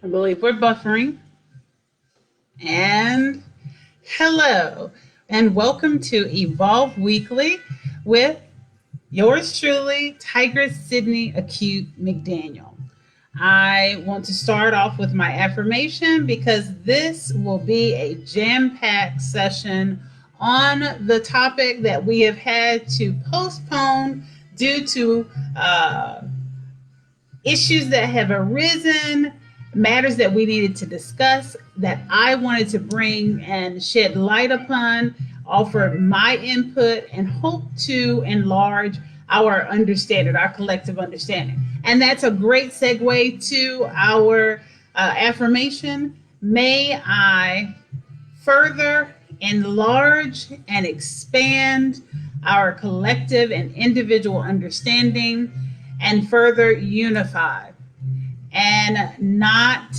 I believe we're buffering. And hello, and welcome to Evolve Weekly with yours truly, Tigress Sydney Acute McDaniel. I want to start off with my affirmation because this will be a jam packed session on the topic that we have had to postpone due to issues that have arisen, matters that we needed to discuss that I wanted to bring and shed light upon, offer my input, and hope to enlarge our understanding, our collective understanding. And that's a great segue to our affirmation. May I further enlarge and expand our collective and individual understanding and further unify and not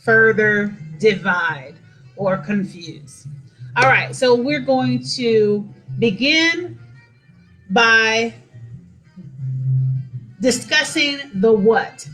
further divide or confuse. All right, so we're going to begin by discussing the what.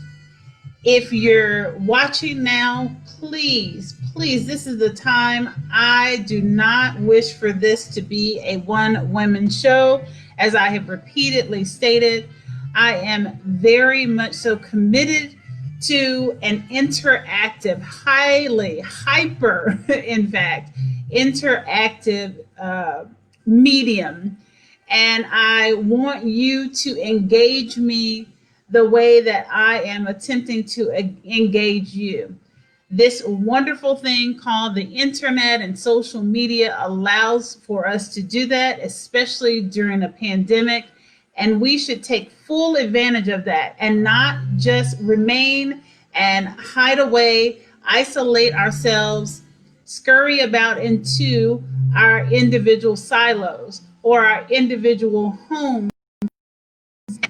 If you're watching now, please, this is the time. I do not wish for this to be a one-woman show. As I have repeatedly stated, I am very much so committed to an interactive, highly, hyper, in fact, interactive medium. And I want you to engage me the way that I am attempting to engage you. This wonderful thing called the internet and social media allows for us to do that, especially during a pandemic. And we should take full advantage of that and not just remain and hide away, isolate ourselves, scurry about into our individual silos or our individual homes,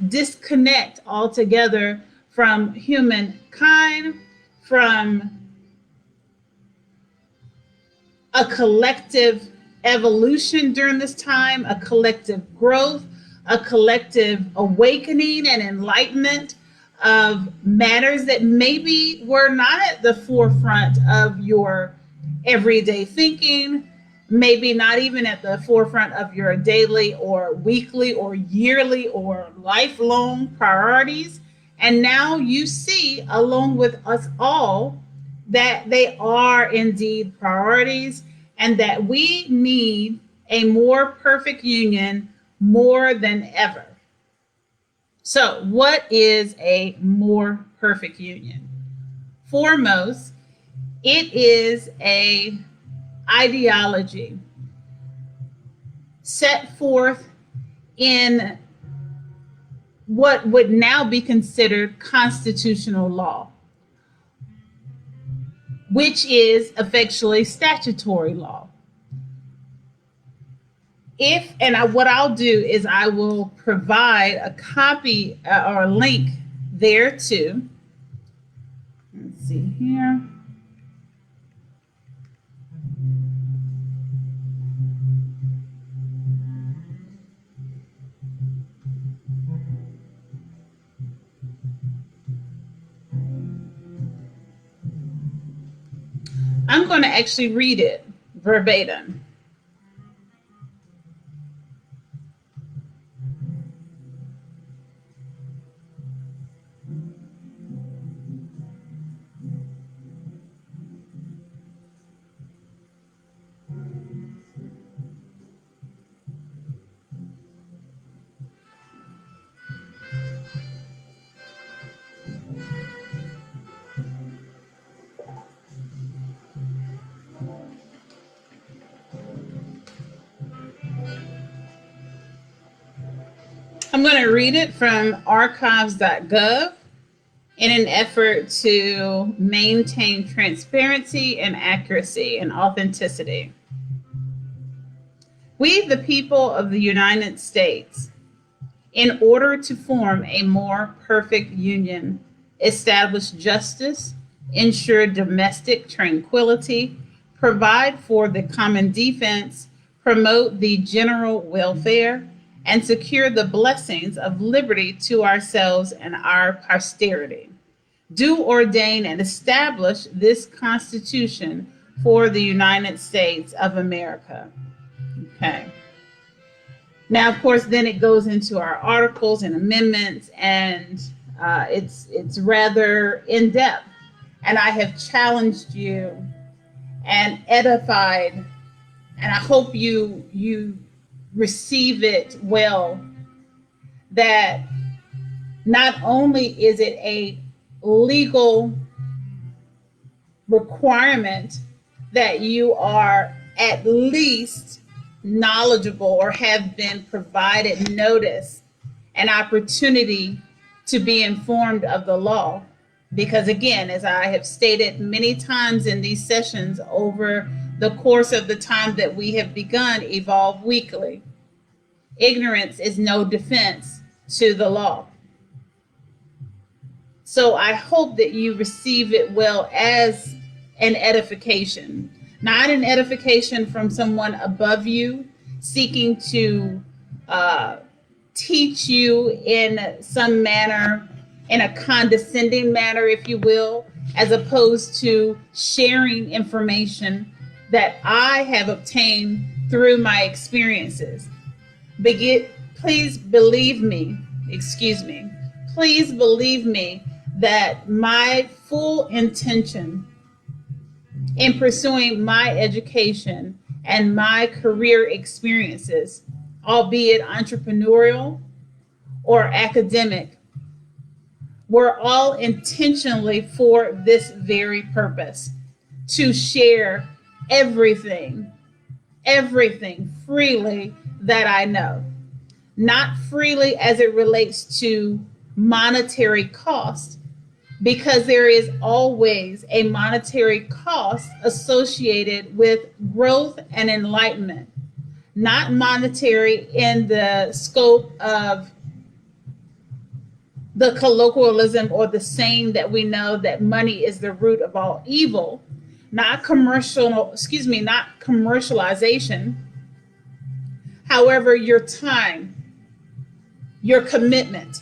disconnect altogether from humankind, from a collective evolution during this time, a collective growth, a collective awakening and enlightenment of matters that maybe were not at the forefront of your everyday thinking, maybe not even at the forefront of your daily or weekly or yearly or lifelong priorities. And now you see, along with us all, that they are indeed priorities and that we need a more perfect union more than ever. So, what is a more perfect union? Foremost, it is a ideology set forth in what would now be considered constitutional law, which is effectually statutory law. What I'll do is I will provide a copy or a link there too. Let's see here. I'm going to actually read it verbatim. I'm going to read it from archives.gov in an effort to maintain transparency and accuracy and authenticity. We, the people of the United States, in order to form a more perfect union, establish justice, ensure domestic tranquility, provide for the common defense, promote the general welfare, and secure the blessings of liberty to ourselves and our posterity. do ordain and establish this Constitution for the United States of America. Okay. Now, of course, then it goes into our articles and amendments, and it's rather in depth. And I have challenged you and edified, and I hope you receive it well, that not only is it a legal requirement that you are at least knowledgeable or have been provided notice and opportunity to be informed of the law. Because again, as I have stated many times in these sessions over the course of the time that we have begun Evolve Weekly, ignorance is no defense to the law. So I hope that you receive it well as an edification, not an edification from someone above you seeking to teach you in some manner, in a condescending manner, if you will, as opposed to sharing information that I have obtained through my experiences. Please believe me, please believe me that my full intention in pursuing my education and my career experiences, albeit entrepreneurial or academic, were all intentionally for this very purpose: to share everything freely that I know. Not freely as it relates to monetary cost, because there is always a monetary cost associated with growth and enlightenment. Not monetary in the scope of the colloquialism or the saying that we know that money is the root of all evil, not commercialization. However, your time, your commitment,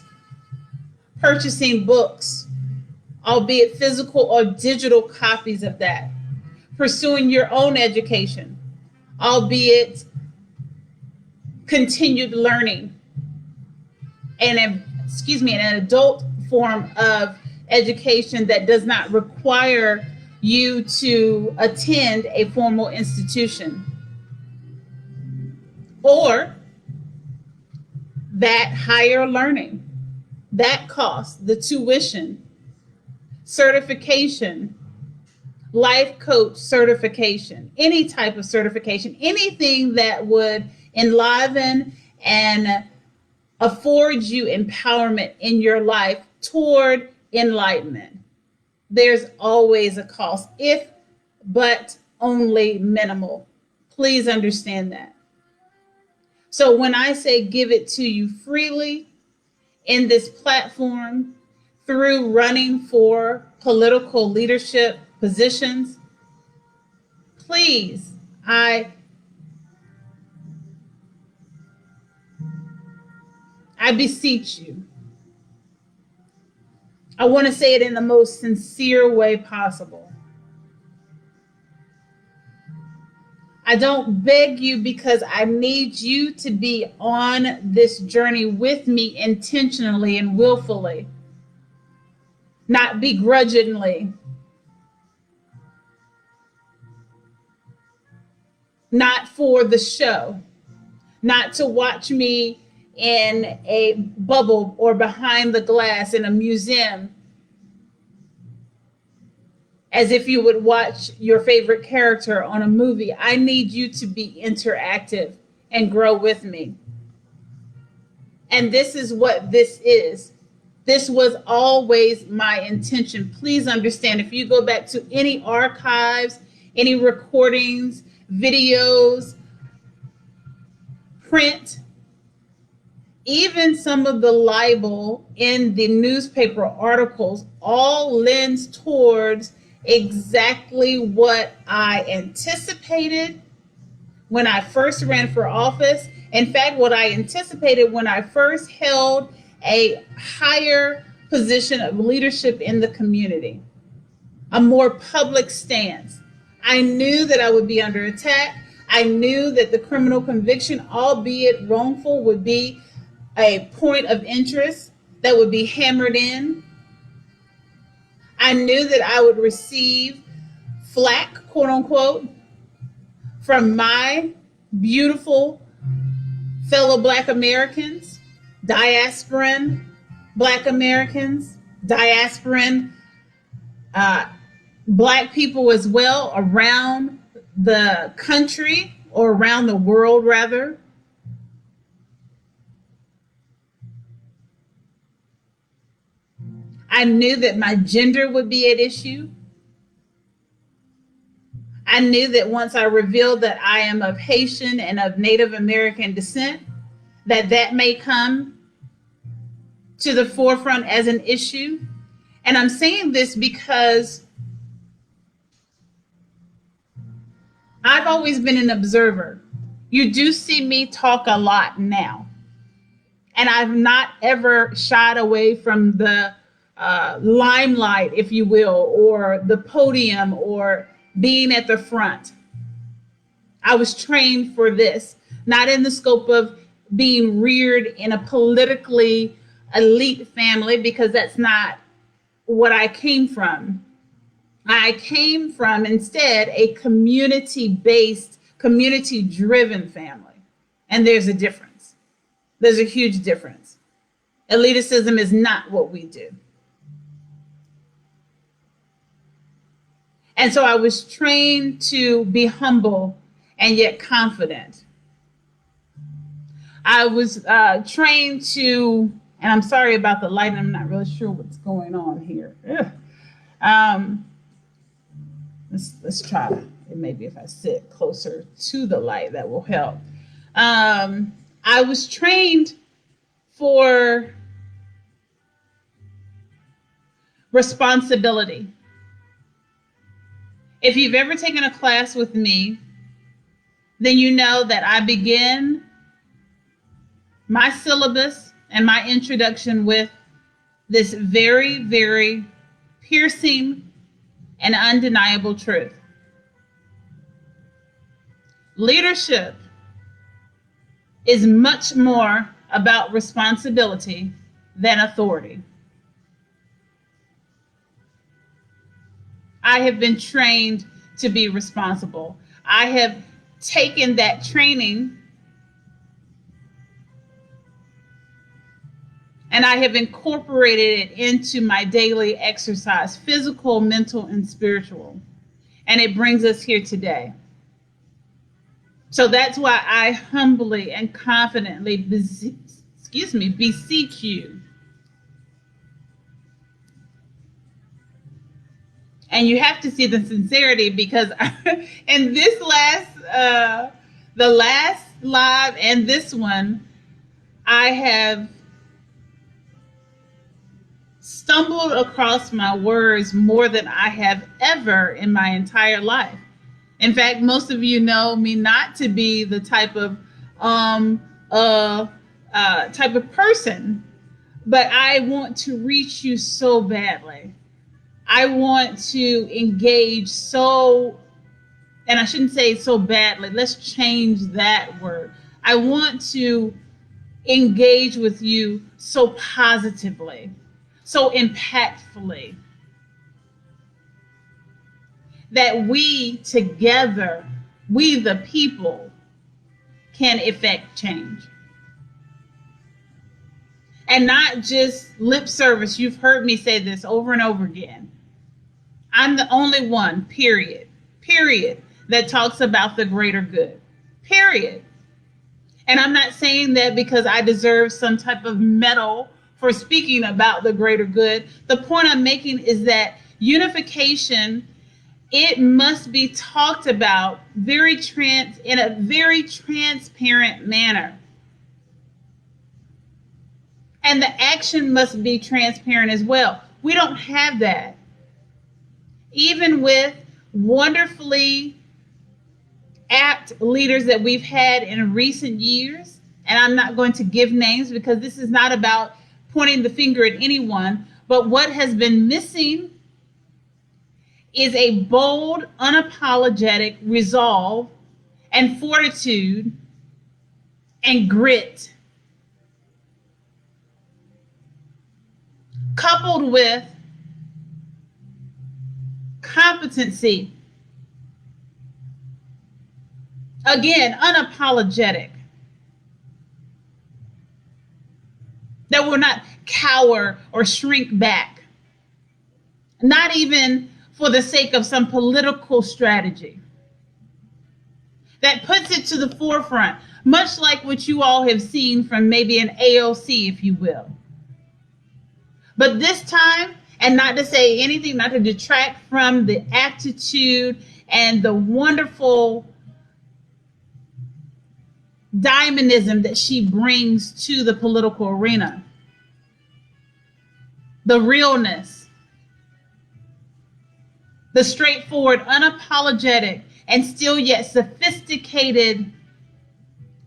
purchasing books, albeit physical or digital copies of that, pursuing your own education, albeit continued learning, and an adult form of education that does not require you to attend a formal institution, or that higher learning, that cost, the tuition, certification, life coach certification, any type of certification, anything that would enliven and afford you empowerment in your life toward enlightenment. There's always a cost, if but only minimal. Please understand that. So when I say give it to you freely in this platform through running for political leadership positions, please, I beseech you. I want to say it in the most sincere way possible. I don't beg you, because I need you to be on this journey with me intentionally and willfully, not begrudgingly, not for the show, not to watch me in a bubble or behind the glass in a museum as if you would watch your favorite character on a movie. I need you to be interactive and grow with me. And this is what this is. This was always my intention. Please understand, if you go back to any archives, any recordings, videos, print, even some of the libel in the newspaper articles, all lends towards exactly what I anticipated when I first ran for office. In fact, what I anticipated when I first held a higher position of leadership in the community, a more public stance. I knew that I would be under attack. I knew that the criminal conviction, albeit wrongful, would be a point of interest that would be hammered in. I knew that I would receive flack, quote unquote, from my beautiful fellow Black Americans, diasporan Black Americans, diasporan Black people as well around the country, or around the world rather. I knew that my gender would be at issue. I knew that once I revealed that I am of Haitian and of Native American descent, that may come to the forefront as an issue. And I'm saying this because I've always been an observer. You do see me talk a lot now. And I've not ever shied away from the limelight, if you will, or the podium, or being at the front. I was trained for this, not in the scope of being reared in a politically elite family, because that's not what I came from. I came from instead a community-based, community-driven family. And there's a difference. There's a huge difference. Elitism is not what we do. And so I was trained to be humble and yet confident. I was trained to, and I'm sorry about the light, I'm not really sure what's going on here. Let's try it. Maybe if I sit closer to the light, that will help. I was trained for responsibility. If you've ever taken a class with me, then you know that I begin my syllabus and my introduction with this very, very piercing and undeniable truth. Leadership is much more about responsibility than authority. I have been trained to be responsible. I have taken that training and I have incorporated it into my daily exercise, physical, mental, and spiritual. And it brings us here today. So that's why I humbly and confidently beseech you. And you have to see the sincerity, because in this the last live and this one, I have stumbled across my words more than I have ever in my entire life. In fact, most of you know me not to be the type of person, but I want to reach you so badly. I want to engage so, and I shouldn't say so badly, let's change that word. I want to engage with you so positively, so impactfully, that we together, we the people, can effect change. And not just lip service. You've heard me say this over and over again. I'm the only one, period, that talks about the greater good, period. And I'm not saying that because I deserve some type of medal for speaking about the greater good. The point I'm making is that unification, it must be talked about in a very transparent manner. And the action must be transparent as well. We don't have that. Even with wonderfully apt leaders that we've had in recent years, and I'm not going to give names because this is not about pointing the finger at anyone, But what has been missing is a bold, unapologetic resolve and fortitude and grit, coupled with competency. Again, unapologetic. That will not cower or shrink back, not even for the sake of some political strategy. That puts it to the forefront, much like what you all have seen from maybe an AOC, if you will. But this time, and not to say anything, not to detract from the aptitude and the wonderful dynamism that she brings to the political arena, the realness, the straightforward, unapologetic, and still yet sophisticated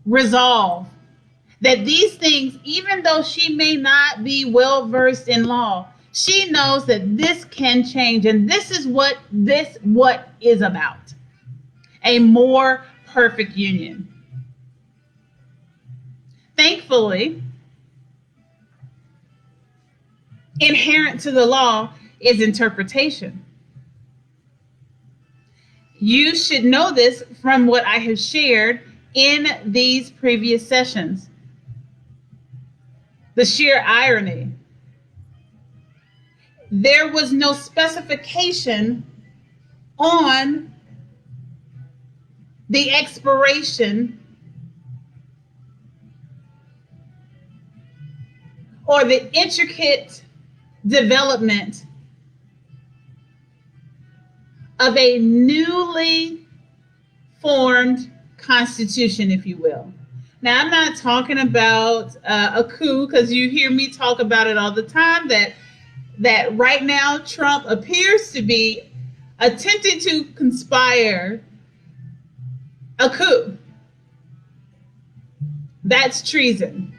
resolve that these things, even though she may not be well versed in law, she knows that this can change, and this is what is about: a more perfect union. Thankfully, inherent to the law is interpretation. You should know this from what I have shared in these previous sessions. The sheer irony. There was no specification on the expiration or the intricate development of a newly formed constitution, if you will. Now, I'm not talking about a coup, because you hear me talk about it all the time, that right now Trump appears to be attempting to conspire a coup. That's treason.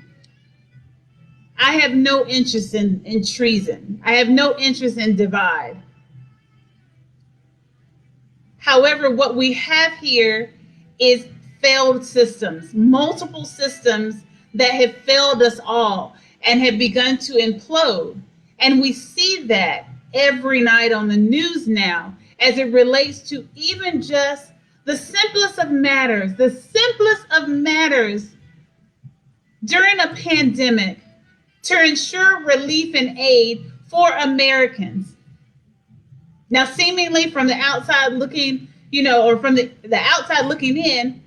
I have no interest in treason. I have no interest in divide. However, what we have here is failed systems, multiple systems that have failed us all and have begun to implode. And we see that every night on the news now as it relates to even just the simplest of matters, during a pandemic to ensure relief and aid for Americans. Now, seemingly from the outside looking, or from the outside looking in,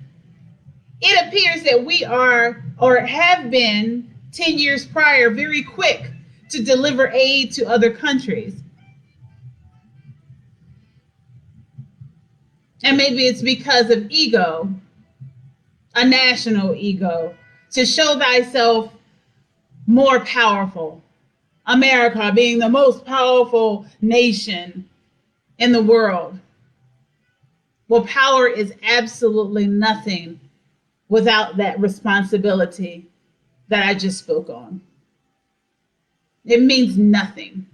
it appears that we are, or have been 10 years prior, very quick to deliver aid to other countries. And maybe it's because of ego, a national ego, to show thyself more powerful. America being the most powerful nation in the world. Well, power is absolutely nothing without that responsibility that I just spoke on. It means nothing.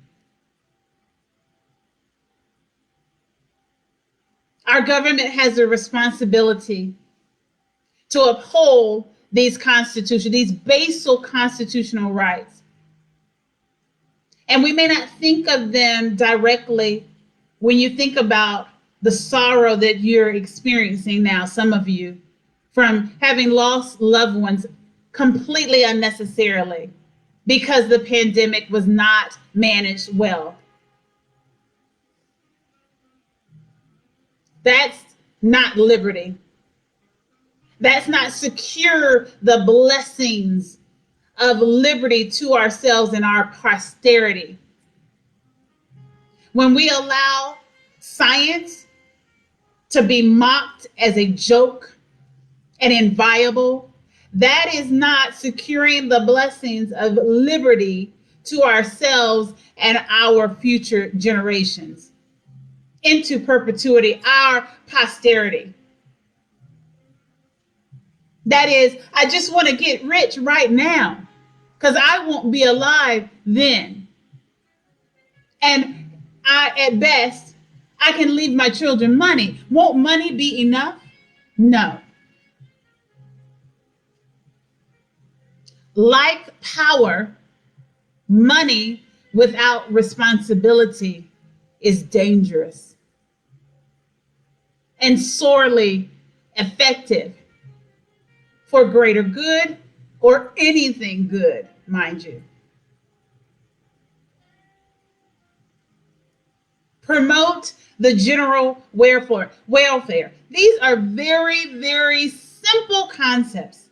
Our government has a responsibility to uphold these basal constitutional rights. And we may not think of them directly when you think about the sorrow that you're experiencing now, some of you, from having lost loved ones completely unnecessarily because the pandemic was not managed well. That's not liberty. That's not secure the blessings of liberty to ourselves and our posterity. When we allow science to be mocked as a joke and inviolable, that is not securing the blessings of liberty to ourselves and our future generations, into perpetuity, our posterity. That is, I just want to get rich right now because I won't be alive then. And at best, I can leave my children money. Won't money be enough? No. Like power, money without responsibility is dangerous and sorely effective for greater good or anything good, mind you. Promote the general welfare. These are very, very simple concepts.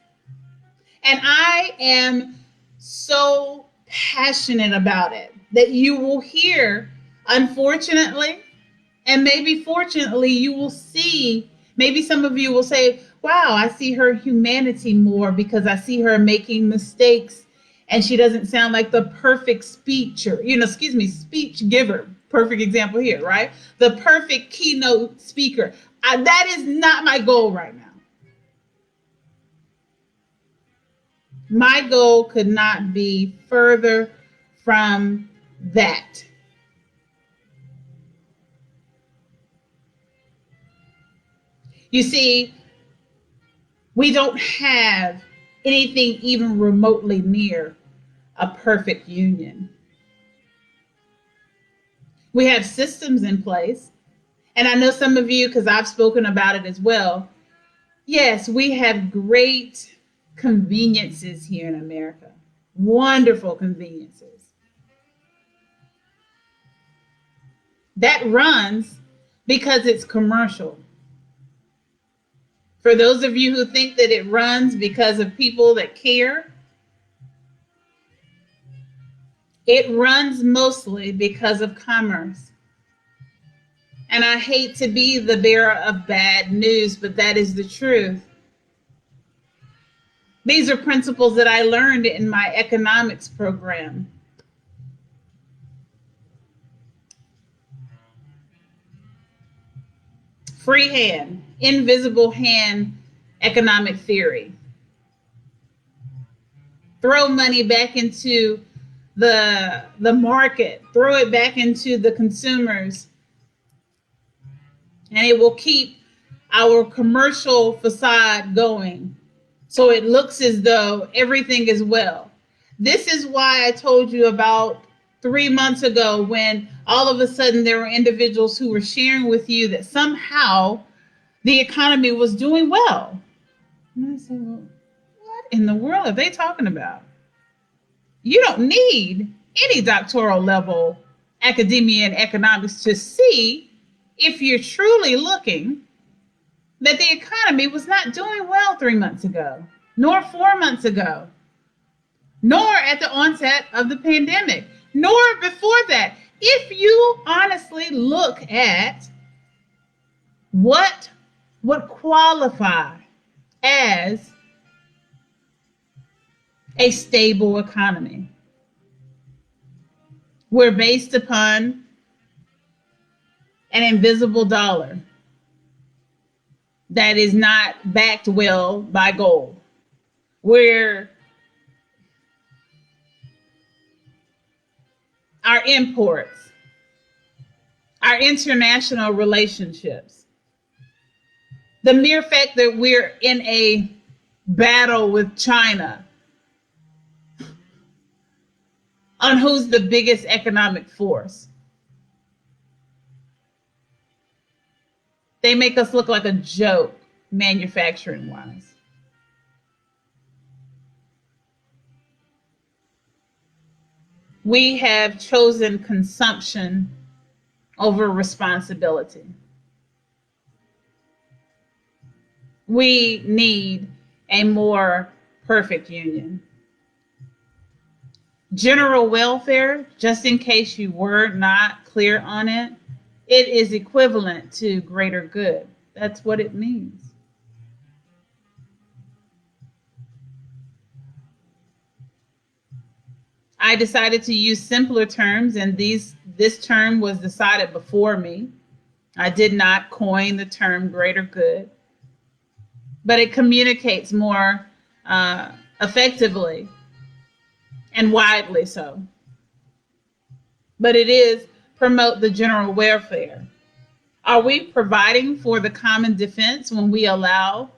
And I am so passionate about it that you will hear, unfortunately, and maybe fortunately, you will see, maybe some of you will say, wow, I see her humanity more because I see her making mistakes and she doesn't sound like the perfect speech speech giver. Perfect example here, right? The perfect keynote speaker. That is not my goal right now. My goal could not be further from that. You see, we don't have anything even remotely near a perfect union. We have systems in place. And I know some of you, because I've spoken about it as well. Yes, we have great conveniences here in America. Wonderful conveniences. That runs because it's commercial. For those of you who think that it runs because of people that care, it runs mostly because of commerce. And I hate to be the bearer of bad news, but that is the truth. These are principles that I learned in my economics program. Free hand, invisible hand economic theory. Throw money back into the market, throw it back into the consumers, and it will keep our commercial facade going. So it looks as though everything is well. This is why I told you about 3 months ago when all of a sudden there were individuals who were sharing with you that somehow the economy was doing well. And I said, well, what in the world are they talking about? You don't need any doctoral level academia in economics to see if you're truly looking that the economy was not doing well 3 months ago, nor 4 months ago, nor at the onset of the pandemic, nor before that. If you honestly look at what would qualify as a stable economy, we're based upon an invisible dollar that is not backed well by gold. Where our imports, our international relationships, the mere fact that we're in a battle with China on who's the biggest economic force. They make us look like a joke manufacturing wise. We have chosen consumption over responsibility. We need a more perfect union. General welfare, just in case you were not clear on it, it is equivalent to greater good. That's what it means. I decided to use simpler terms, and this term was decided before me. I did not coin the term greater good, but it communicates more effectively and widely so. But it is promote the general welfare? Are we providing for the common defense when we allow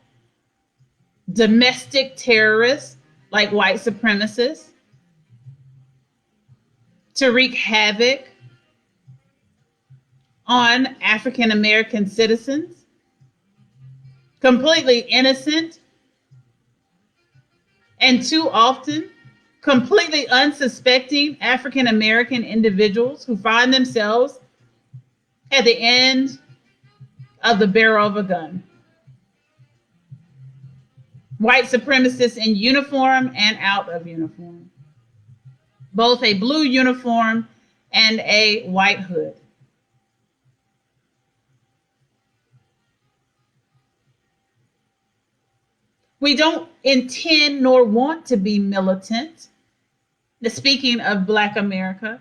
domestic terrorists like white supremacists to wreak havoc on African American citizens, completely innocent, and too often completely unsuspecting African American individuals who find themselves at the end of the barrel of a gun? White supremacists in uniform and out of uniform, both a blue uniform and a white hood. We don't intend nor want to be militant. Speaking of Black America,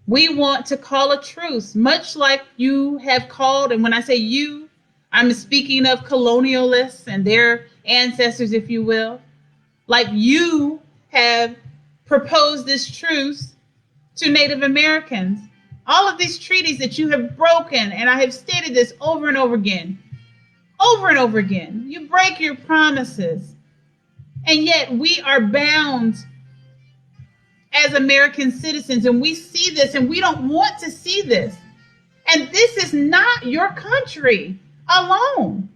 we want to call a truce, much like you have called, and when I say you, I'm speaking of colonialists and their ancestors, if you will, like you have proposed this truce to Native Americans. All of these treaties that you have broken, and I have stated this over and over again, you break your promises, and yet we are bound as American citizens, and we see this, and we don't want to see this. And this is not your country alone.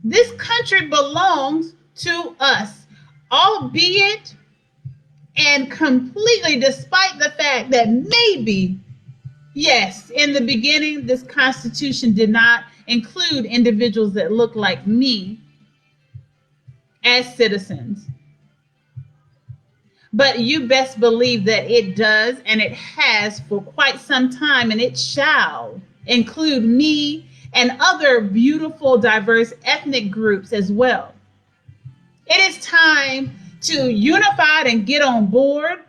This country belongs to us, albeit and completely despite the fact that maybe, yes, in the beginning, this Constitution did not include individuals that look like me as citizens. But you best believe that it does, and it has for quite some time, and it shall include me and other beautiful, diverse ethnic groups as well. It is time to unify and get on board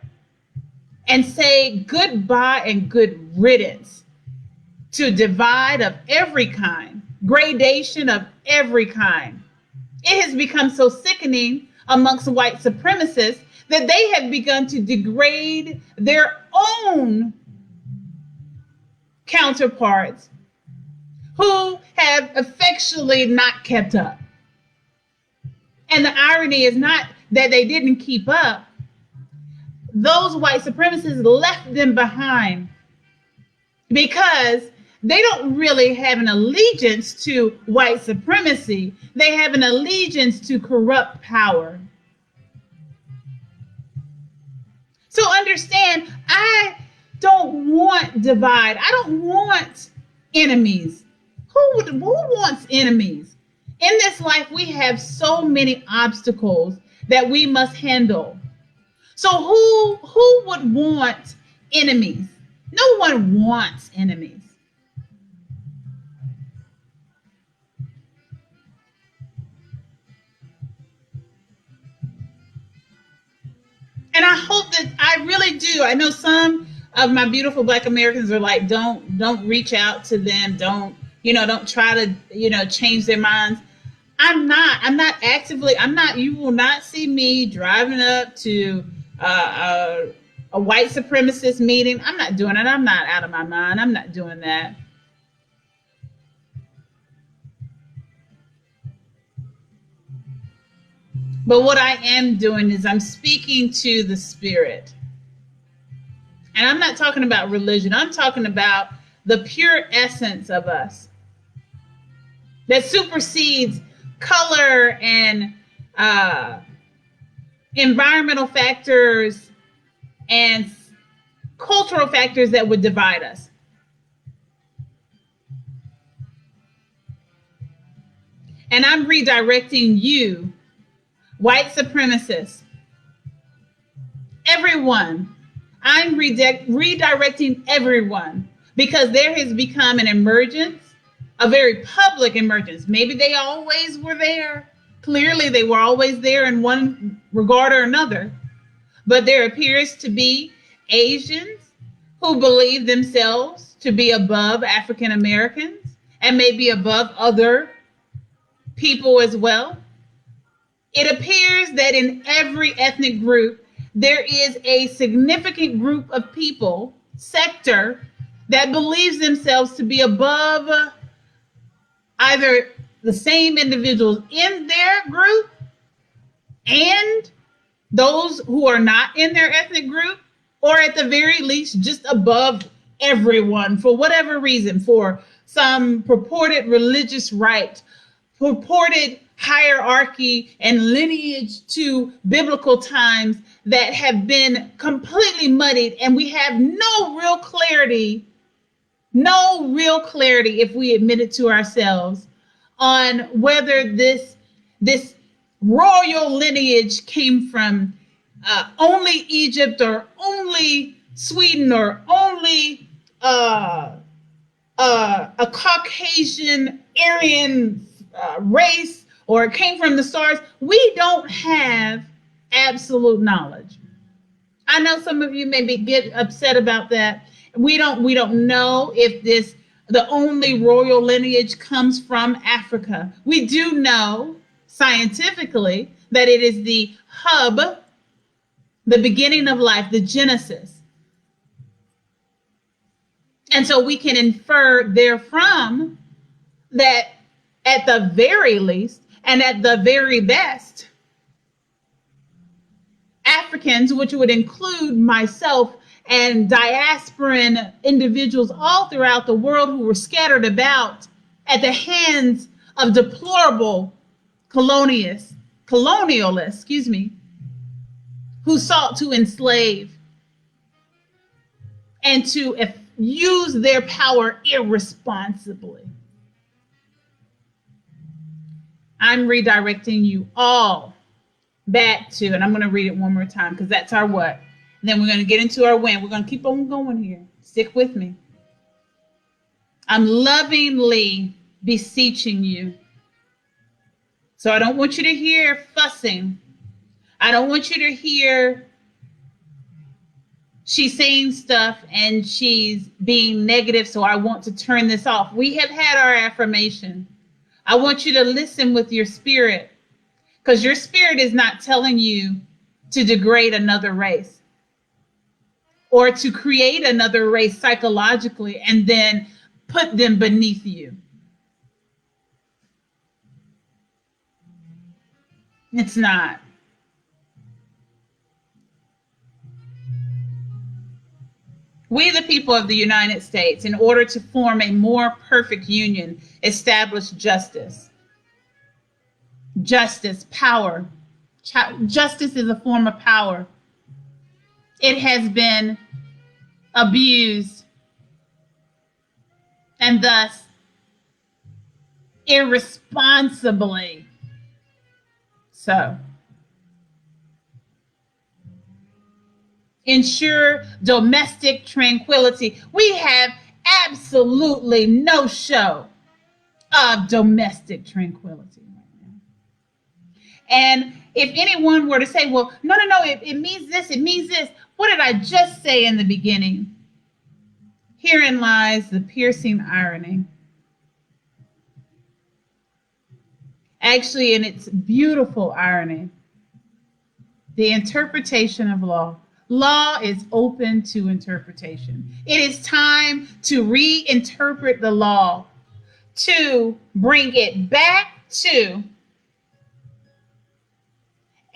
and say goodbye and good riddance to divide of every kind, gradation of every kind. It has become so sickening amongst white supremacists that they have begun to degrade their own counterparts who have effectually not kept up. And the irony is not that they didn't keep up. Those white supremacists left them behind because they don't really have an allegiance to white supremacy. They have an allegiance to corrupt power. So understand, I don't want divide. I don't want enemies. Who wants enemies? In this life, we have so many obstacles that we must handle. So who would want enemies? No one wants enemies. And I hope that I really do. I know some of my beautiful Black Americans are like, don't reach out to them. Don't try to, change their minds. I'm not actively, you will not see me driving up to a white supremacist meeting. I'm not doing it. I'm not out of my mind. I'm not doing that. But what I am doing is I'm speaking to the spirit. And I'm not talking about religion. I'm talking about the pure essence of us that supersedes color and environmental factors and cultural factors that would divide us. And I'm redirecting you, white supremacists, everyone. I'm redirecting everyone because there has become an emergence, a very public emergence. Maybe they always were there. Clearly, they were always there in one regard or another. But there appears to be Asians who believe themselves to be above African Americans and maybe above other people as well. It appears that in every ethnic group, there is a significant group of people sector that believes themselves to be above either the same individuals in their group and those who are not in their ethnic group, or at the very least, just above everyone for whatever reason, for some purported religious right, purported hierarchy and lineage to biblical times that have been completely muddied, and we have no real clarity if we admit it to ourselves on whether this royal lineage came from only Egypt or only Sweden or only a Caucasian Aryan race, or it came from the stars. We don't have absolute knowledge. I know some of you maybe get upset about that. We don't know if the only royal lineage comes from Africa. We do know scientifically that it is the hub, the beginning of life, the Genesis. And so we can infer therefrom that at the very least and at the very best, Africans, which would include myself and diasporan individuals all throughout the world who were scattered about at the hands of deplorable colonialists, who sought to enslave and to use their power irresponsibly. I'm redirecting you all back to, and I'm going to read it one more time because that's our what. And then we're going to get into our when. We're going to keep on going here. Stick with me. I'm lovingly beseeching you. So I don't want you to hear fussing. I don't want you to hear she's saying stuff and she's being negative, so I want to turn this off. We have had our affirmation. I want you to listen with your spirit, because your spirit is not telling you to degrade another race or to create another race psychologically and then put them beneath you. It's not. We, the people of the United States, in order to form a more perfect union, establish justice. Justice, power. Justice is a form of power. It has been abused and thus irresponsibly so. Ensure domestic tranquility. We have absolutely no show of domestic tranquility right now. And if anyone were to say, well, no, it means this, it means this. What did I just say in the beginning? Herein lies the piercing irony. Actually, in its beautiful irony, the interpretation of law. Law is open to interpretation. It is time to reinterpret the law, to bring it back to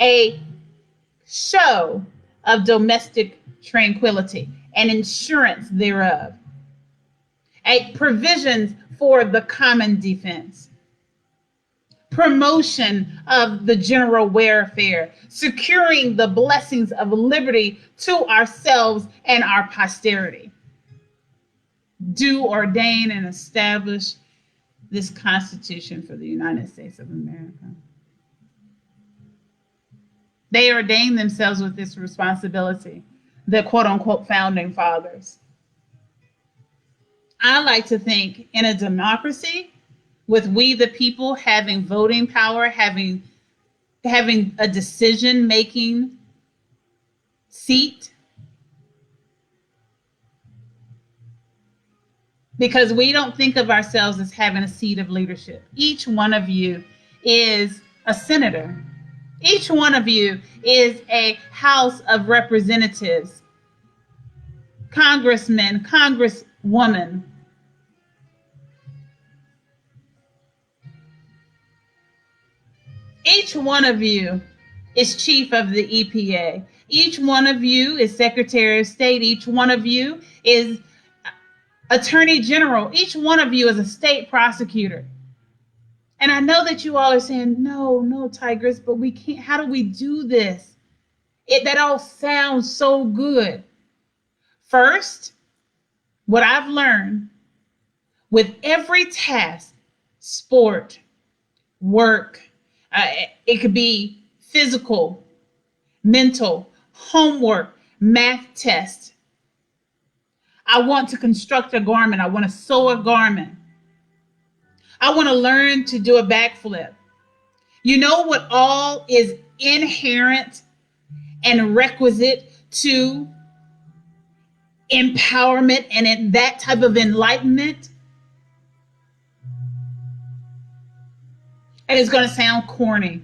a show of domestic tranquility and insurance thereof, a provisions for the common defense, promotion of the general welfare, securing the blessings of liberty to ourselves and our posterity. Do ordain and establish this Constitution for the United States of America. They ordained themselves with this responsibility, the quote unquote founding fathers. I like to think in a democracy, with we the people having voting power, having a decision-making seat, because we don't think of ourselves as having a seat of leadership. Each one of you is a senator. Each one of you is a House of Representatives congressman, congresswoman. Each one of you is chief of the EPA. Each one of you is Secretary of State. Each one of you is Attorney General. Each one of you is a state prosecutor. And I know that you all are saying, no, Tigress, but we can't. How do we do this? That all sounds so good. First, what I've learned with every task, sport, work, it could be physical, mental, homework, math test. I want to construct a garment. I want to sew a garment. I want to learn to do a backflip. You know what all is inherent and requisite to empowerment and that type of enlightenment? And it's going to sound corny.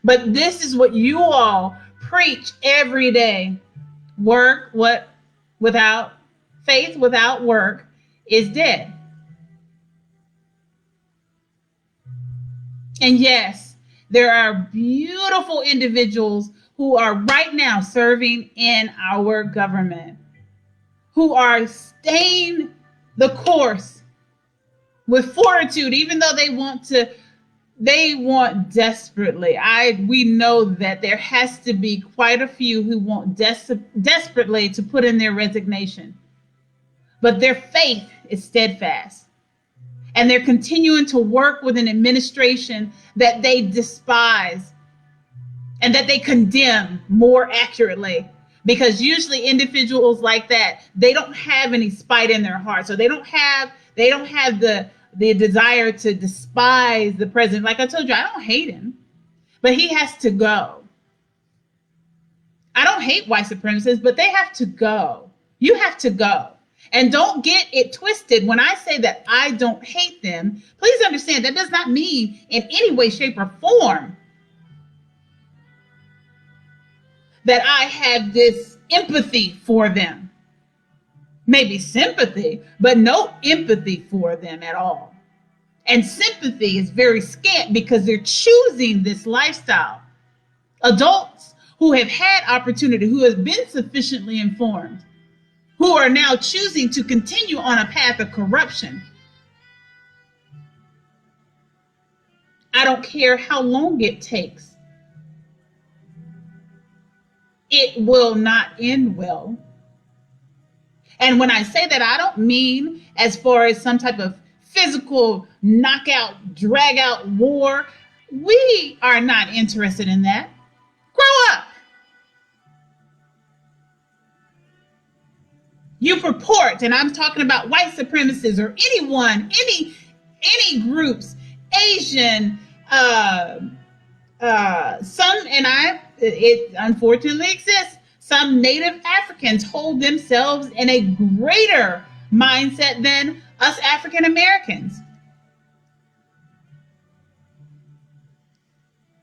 But this is what you all preach every day. Work, without faith, without work is dead. And yes, there are beautiful individuals who are right now serving in our government, who are staying the course with fortitude, even though they want desperately. We know that there has to be quite a few who want desperately to put in their resignation. But their faith is steadfast. And they're continuing to work with an administration that they despise and that they condemn more accurately. Because usually individuals like that, they don't have any spite in their heart. So they don't have the desire to despise the president. Like I told you, I don't hate him, but he has to go. I don't hate white supremacists, but they have to go. You have to go. And don't get it twisted. When I say that I don't hate them, please understand that does not mean in any way, shape, or form that I have this empathy for them. Maybe sympathy, but no empathy for them at all. And sympathy is very scant because they're choosing this lifestyle. Adults who have had opportunity, who have been sufficiently informed, who are now choosing to continue on a path of corruption. I don't care how long it takes. It will not end well. And when I say that, I don't mean as far as some type of physical knockout, drag out war. We are not interested in that. Grow up. You purport, and I'm talking about white supremacists or anyone, any groups, Asian, some, it unfortunately exists. Some Native Africans hold themselves in a greater mindset than us African Americans.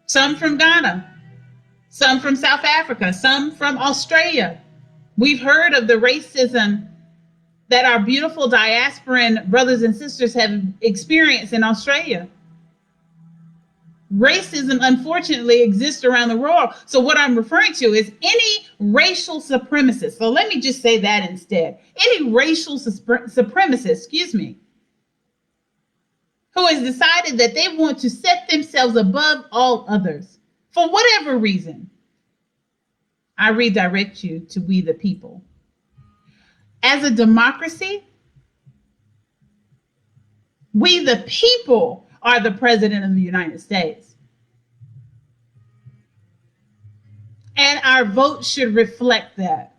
Some from Ghana, some from South Africa, some from Australia. We've heard of the racism that our beautiful diasporan brothers and sisters have experienced in Australia. Racism, unfortunately, exists around the world. So what I'm referring to is any racial supremacist. So let me just say that instead. Any racial supremacist, who has decided that they want to set themselves above all others for whatever reason, I redirect you to we the people. As a democracy, we the people are the president of the United States. And our vote should reflect that.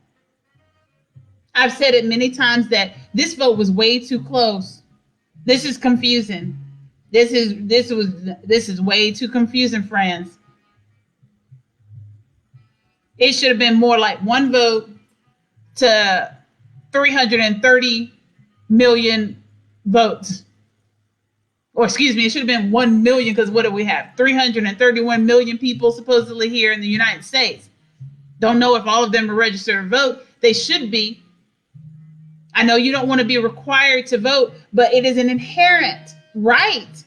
I've said it many times that this vote was way too close. This is confusing. This is way too confusing, friends. It should have been more like one vote to 330 million votes. Or excuse me, it should have been 1 million, because what do we have? 331 million people supposedly here in the United States. Don't know if all of them are registered to vote. They should be. I know you don't want to be required to vote, but it is an inherent right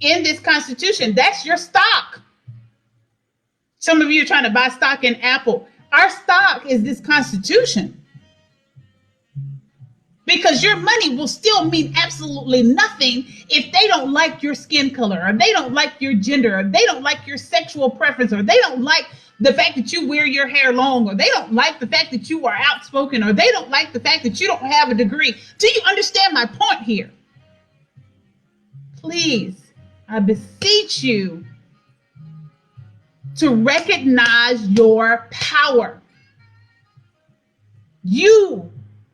in this Constitution. That's your stock. Some of you are trying to buy stock in Apple. Our stock is this Constitution. Because your money will still mean absolutely nothing if they don't like your skin color, or they don't like your gender, or they don't like your sexual preference, or they don't like the fact that you wear your hair long, or they don't like the fact that you are outspoken, or they don't like the fact that you don't have a degree. Do you understand my point here? Please, I beseech you to recognize your power. You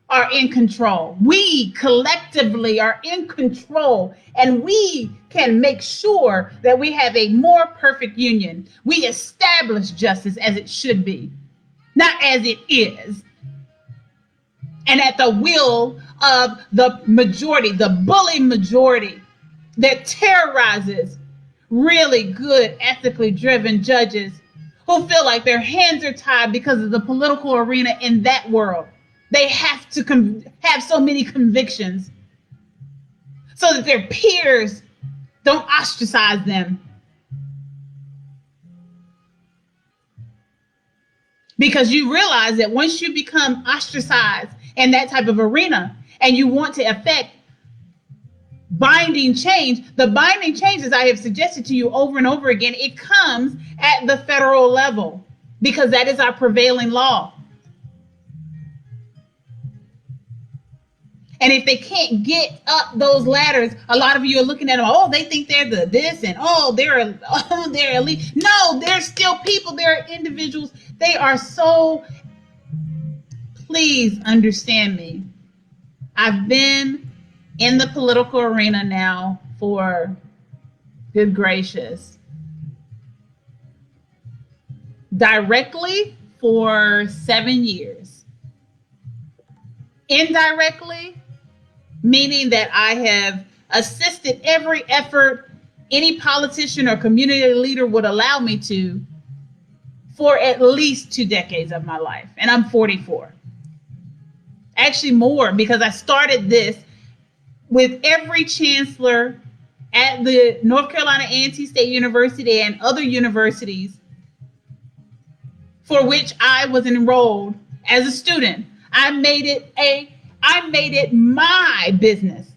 are in control. We collectively are in control, and we can make sure that we have a more perfect union. We establish justice as it should be, not as it is, and at the will of the majority, the bully majority that terrorizes really good, ethically driven judges who feel like their hands are tied because of the political arena in that world. They have to have so many convictions so that their peers don't ostracize them. Because you realize that once you become ostracized in that type of arena and you want to affect binding change, the binding change, as I have suggested to you over and over again, it comes at the federal level because that is our prevailing law. And if they can't get up those ladders, a lot of you are looking at them, oh, they think they're the this, and they're elite. No, they're still people. They're individuals. They are so, please understand me. I've been in the political arena now for, good gracious, directly for 7 years. Indirectly, meaning that I have assisted every effort any politician or community leader would allow me to for at least 2 decades of my life. And I'm 44. Actually more, because I started this with every chancellor at the North Carolina A&T State University and other universities for which I was enrolled as a student. I made it my business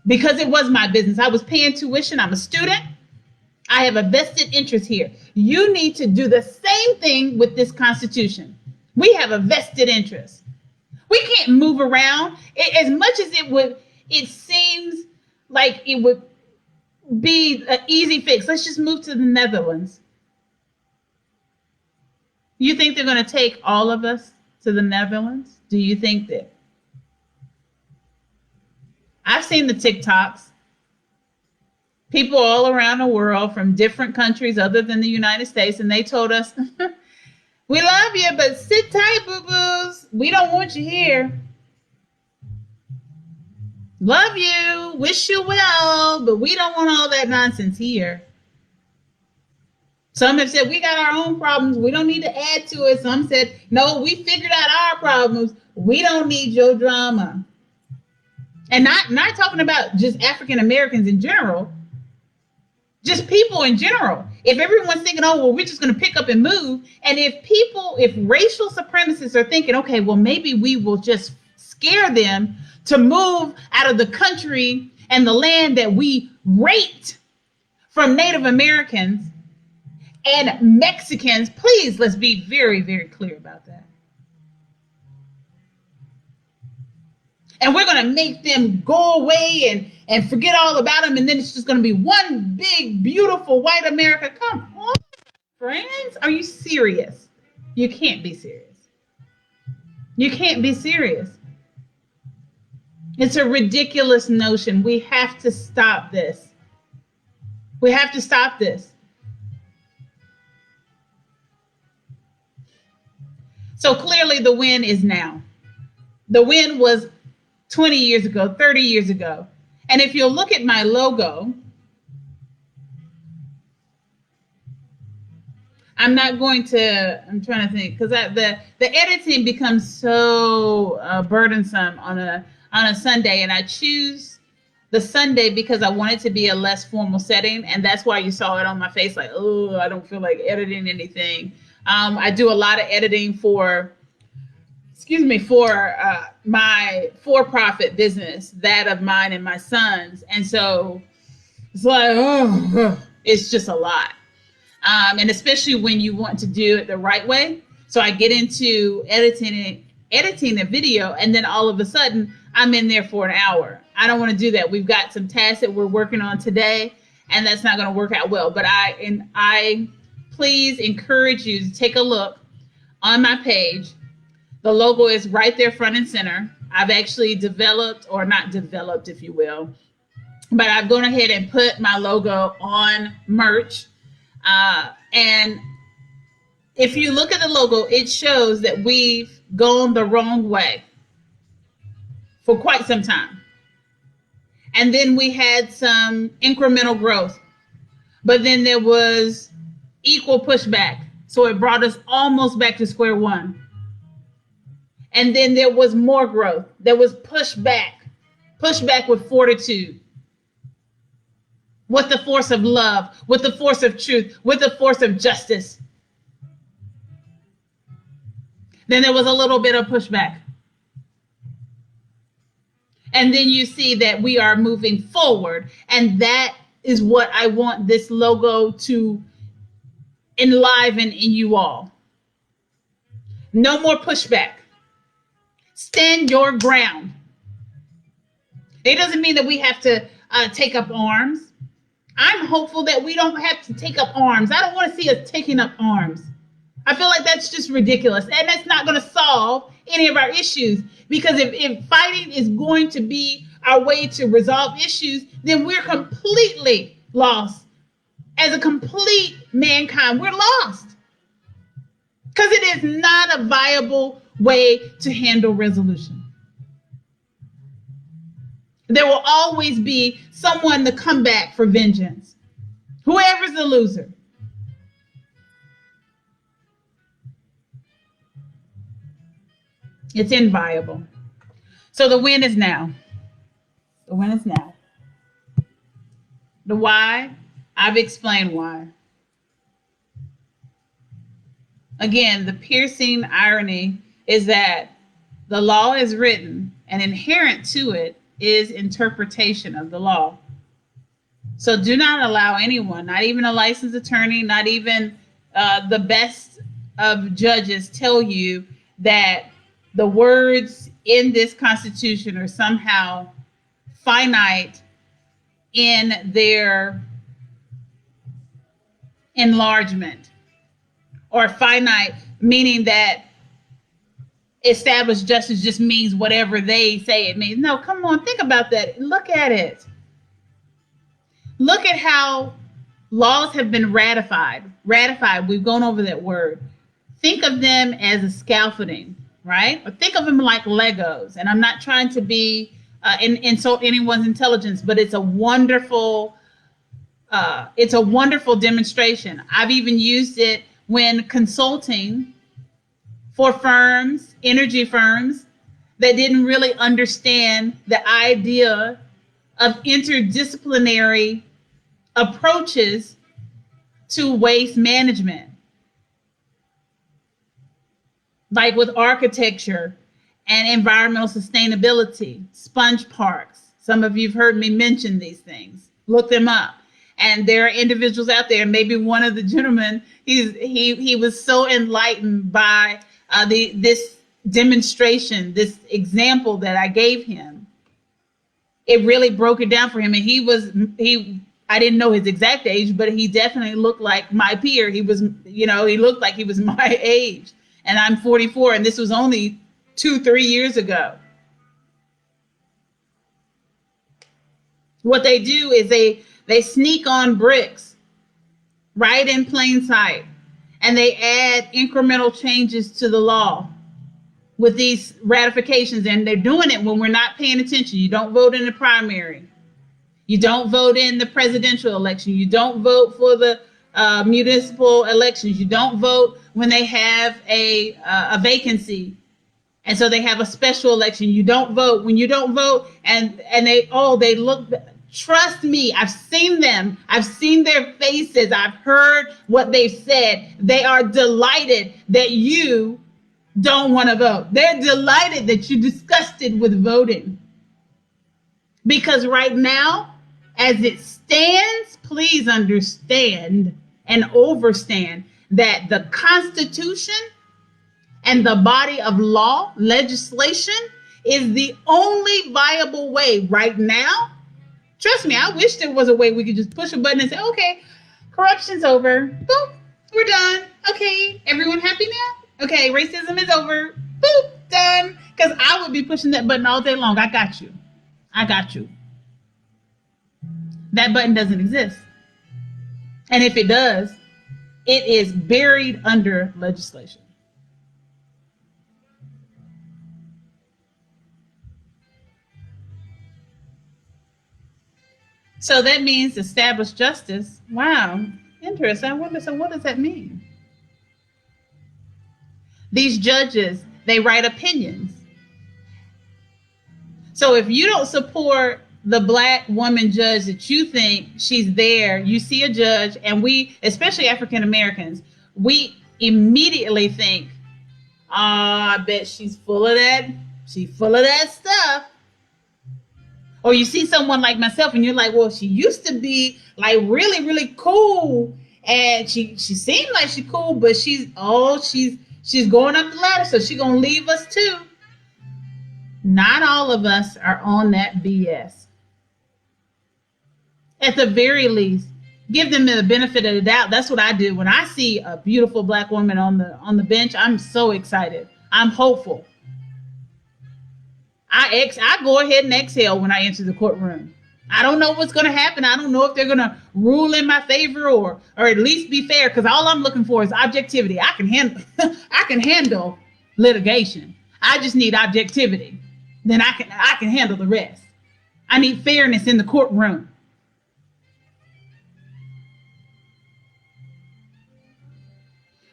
because it was my business. I was paying tuition. I'm a student. I have a vested interest here. You need to do the same thing with this Constitution. We have a vested interest. We can't move around. As much as it seems like it would be an easy fix. Let's just move to the Netherlands. You think they're going to take all of us to the Netherlands? Do you think that? I've seen the TikToks. People all around the world from different countries other than the United States, and they told us, we love you, but sit tight, boo-boos. We don't want you here. Love you, wish you well, but we don't want all that nonsense here. Some have said, we got our own problems. We don't need to add to it. Some said, no, we figured out our problems. We don't need your drama. And not talking about just African Americans in general, just people in general. If everyone's thinking, oh, well, we're just going to pick up and move. And if racial supremacists are thinking, okay, well, maybe we will just scare them to move out of the country and the land that we raped from Native Americans and Mexicans, please, let's be very, very clear about that. And we're going to make them go away and forget all about them. And then it's just going to be one big, beautiful white America. Come on, friends. Are you serious? You can't be serious. You can't be serious. It's a ridiculous notion. We have to stop this. We have to stop this. So clearly the win is now. The win was 20 years ago, 30 years ago. And if you'll look at my logo, I'm not going to. I'm trying to think because the editing becomes so burdensome on a Sunday, and I choose the Sunday because I want it to be a less formal setting, and that's why you saw it on my face, like, oh, I don't feel like editing anything. I do a lot of editing for, excuse me, for my for-profit business, that of mine and my son's, and so it's like, oh, it's just a lot. And especially when you want to do it the right way. So I get into editing a video, and then all of a sudden I'm in there for an hour. I don't want to do that. We've got some tasks that we're working on today, and that's not going to work out well. But I please encourage you to take a look on my page. The logo is right there front and center. I've actually developed, or not developed, if you will, but I've gone ahead and put my logo on merch. And if you look at the logo, it shows that we've gone the wrong way for quite some time. And then we had some incremental growth, but then there was equal pushback. So it brought us almost back to square one. And then there was more growth. There was pushback with fortitude, with the force of love, with the force of truth, with the force of justice. Then there was a little bit of pushback. And then you see that we are moving forward. And that is what I want this logo to enliven in you all. No more pushback. Stand your ground. It doesn't mean that we have to take up arms. I'm hopeful that we don't have to take up arms. I don't want to see us taking up arms. I feel like that's just ridiculous. And that's not going to solve any of our issues. Because if fighting is going to be our way to resolve issues, then we're completely lost. As a complete mankind, we're lost. Because it is not a viable way to handle resolution. There will always be someone to come back for vengeance. Whoever's the loser. It's inviable. So the win is now. The win is now. The why, I've explained why. Again, the piercing irony is that the law is written, and inherent to it is interpretation of the law. So do not allow anyone, not even a licensed attorney, not even the best of judges, tell you that the words in this Constitution are somehow finite in their enlargement, or finite meaning that established justice just means whatever they say it means. No, come on, think about that. Look at it. Look at how laws have been ratified. Ratified, we've gone over that word. Think of them as a scaffolding, right? Or think of them like Legos. And I'm not trying to be insult anyone's intelligence, but it's a wonderful demonstration. I've even used it when consulting for firms, energy firms, that didn't really understand the idea of interdisciplinary approaches to waste management. Like with architecture and environmental sustainability, sponge parks. Some of you have heard me mention these things. Look them up. And there are individuals out there, maybe one of the gentlemen, he was so enlightened by this demonstration, this example that I gave him. It really broke it down for him. And I didn't know his exact age, but he definitely looked like my peer. He looked like he was my age. And I'm 44, and this was only 2-3 years ago. What they do is they sneak on bricks right in plain sight, and they add incremental changes to the law with these ratifications. And they're doing it when we're not paying attention. You don't vote in the primary. You don't vote in the presidential election. You don't vote for the municipal elections. You don't vote when they have a vacancy. And so they have a special election. You don't vote when you don't vote. And they look, trust me, I've seen them. I've seen their faces. I've heard what they've said. They are delighted that you don't want to vote. They're delighted that you're disgusted with voting. Because right now, as it stands, please understand and overstand that the Constitution and the body of law, legislation, is the only viable way right now. Trust me, I wish there was a way we could just push a button and say, okay, corruption's over. Boop, we're done. Okay, everyone happy now? Okay, racism is over. Boop, done. Because I would be pushing that button all day long. I got you. I got you. That button doesn't exist. And if it does, it is buried under legislation. So that means establish justice. Wow, interesting. I wonder, so what does that mean? These judges, they write opinions. So if you don't support the Black woman judge that you think she's there, you see a judge, and we, especially African Americans, we immediately think, oh, I bet she's full of that. She's full of that stuff. Or you see someone like myself and you're like, well, she used to be like really, really cool. And she seemed like she's cool, but she's going up the ladder. So she's going to leave us too. Not all of us are on that BS. At the very least, give them the benefit of the doubt. That's what I do. When I see a beautiful Black woman on the bench, I'm so excited. I'm hopeful. I go ahead and exhale when I enter the courtroom. I don't know what's going to happen. I don't know if they're going to rule in my favor or at least be fair, because all I'm looking for is objectivity. I can handle litigation. I just need objectivity. Then I can handle the rest. I need fairness in the courtroom.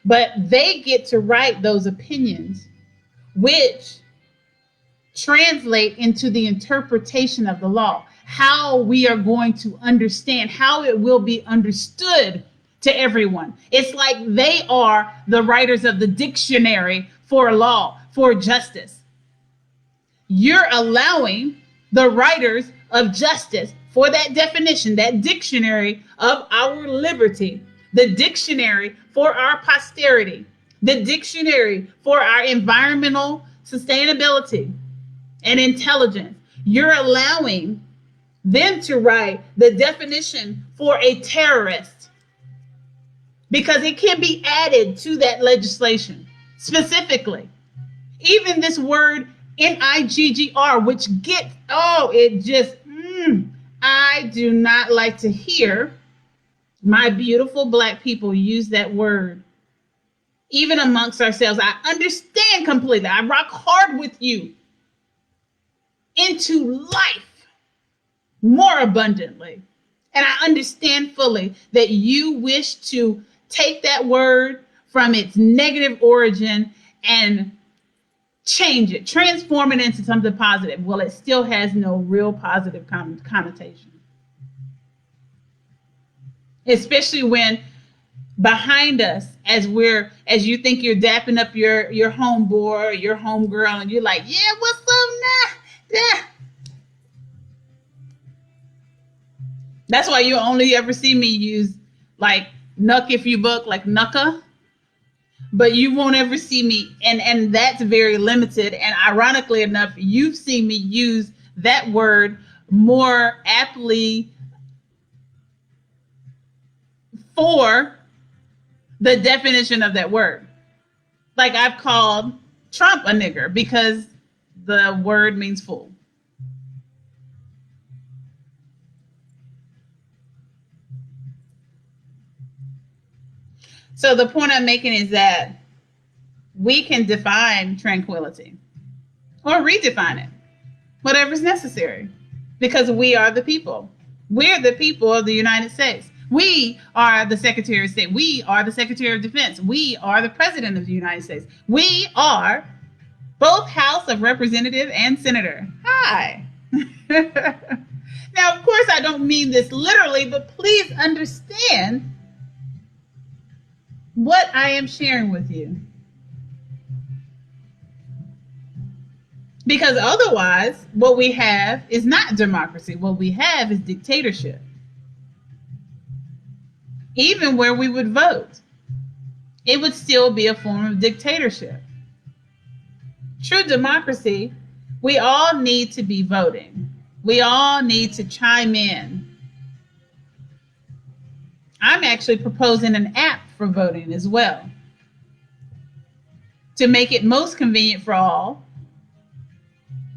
But they get to write those opinions, which translate into the interpretation of the law, how we are going to understand, how it will be understood to everyone. It's like they are the writers of the dictionary for law, for justice. You're allowing the writers of justice for that definition, that dictionary of our liberty, the dictionary for our posterity, the dictionary for our environmental sustainability and intelligence. You're allowing them to write the definition for a terrorist because it can be added to that legislation specifically. Even this word NIGGR, which I do not like to hear my beautiful Black people use that word, even amongst ourselves. I understand completely. I rock hard with you into life more abundantly. And I understand fully that you wish to take that word from its negative origin and change it, transform it into something positive. Well, it still has no real positive connotation. Especially when behind us, as you think you're dapping up your homeboy or your homegirl, and you're like, yeah, what's up now? Yeah. That's why you only ever see me use like nuck if you buck, like nucka, but you won't ever see me, and that's very limited. And ironically enough, you've seen me use that word more aptly for the definition of that word. Like I've called Trump a nigger because the word means fool. So the point I'm making is that we can define tranquility or redefine it, whatever's necessary, because we are the people. We're the people of the United States. We are the Secretary of State. We are the Secretary of Defense. We are the President of the United States. We are both House of Representative and Senator. Hi. Now, of course, I don't mean this literally, but please understand what I am sharing with you. Because otherwise, what we have is not democracy. What we have is dictatorship. Even where we would vote, it would still be a form of dictatorship. True democracy, we all need to be voting. We all need to chime in. I'm actually proposing an app for voting as well to make it most convenient for all,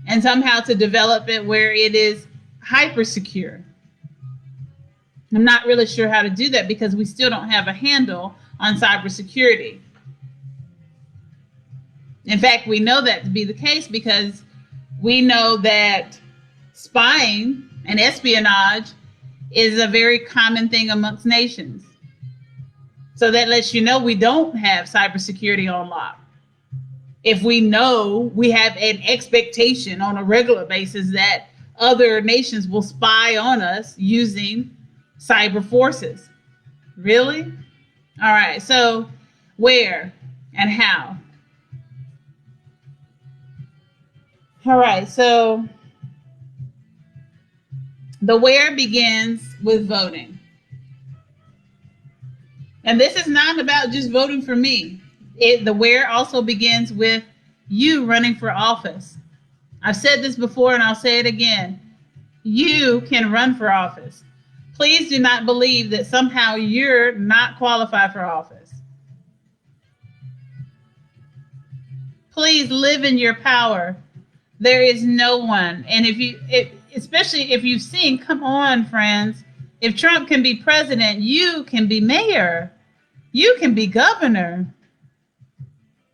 and somehow to develop it where it is hyper secure. I'm not really sure how to do that because we still don't have a handle on cybersecurity. In fact, we know that to be the case because we know that spying and espionage is a very common thing amongst nations. So that lets you know we don't have cybersecurity on lock. If we know we have an expectation on a regular basis that other nations will spy on us using cyber forces. Really? All right, so where and how? All right, so the where begins with voting. And this is not about just voting for me. The where also begins with you running for office. I've said this before and I'll say it again. You can run for office. Please do not believe that somehow you're not qualified for office. Please live in your power. There is no one. And especially if you've seen, come on, friends, if Trump can be president, you can be mayor. You can be governor.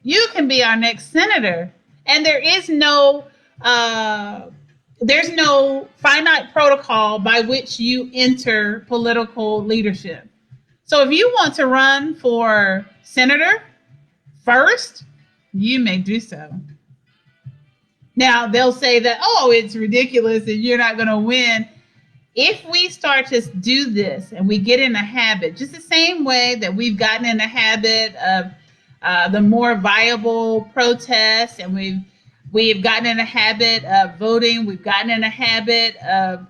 You can be our next senator. And there's no finite protocol by which you enter political leadership. So if you want to run for senator first, you may do so. Now, they'll say that, oh, it's ridiculous and you're not going to win. If we start to do this and we get in a habit, just the same way that we've gotten in a habit of the more viable protests, and we've gotten in a habit of voting, we've gotten in a habit of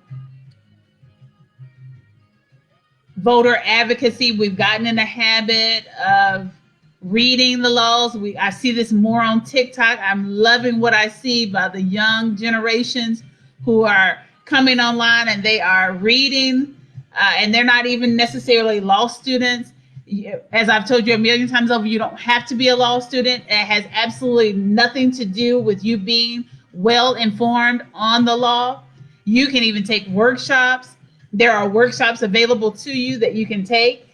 voter advocacy, we've gotten in a habit of reading the laws. I see this more on TikTok. I'm loving what I see by the young generations who are coming online and they are reading, and they're not even necessarily law students. As I've told you a million times over, you don't have to be a law student. It has absolutely nothing to do with you being well informed on the law. You can even take workshops. There are workshops available to you that you can take.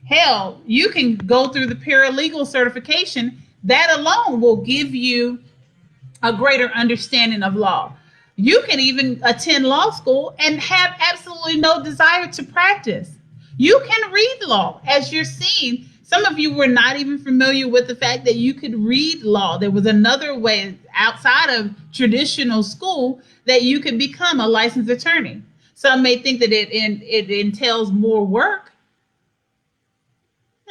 Hell, you can go through the paralegal certification. That alone will give you a greater understanding of law. You can even attend law school and have absolutely no desire to practice. You can read law, as you're seeing. Some of you were not even familiar with the fact that you could read law. There was another way outside of traditional school that you could become a licensed attorney. Some may think that it entails more work.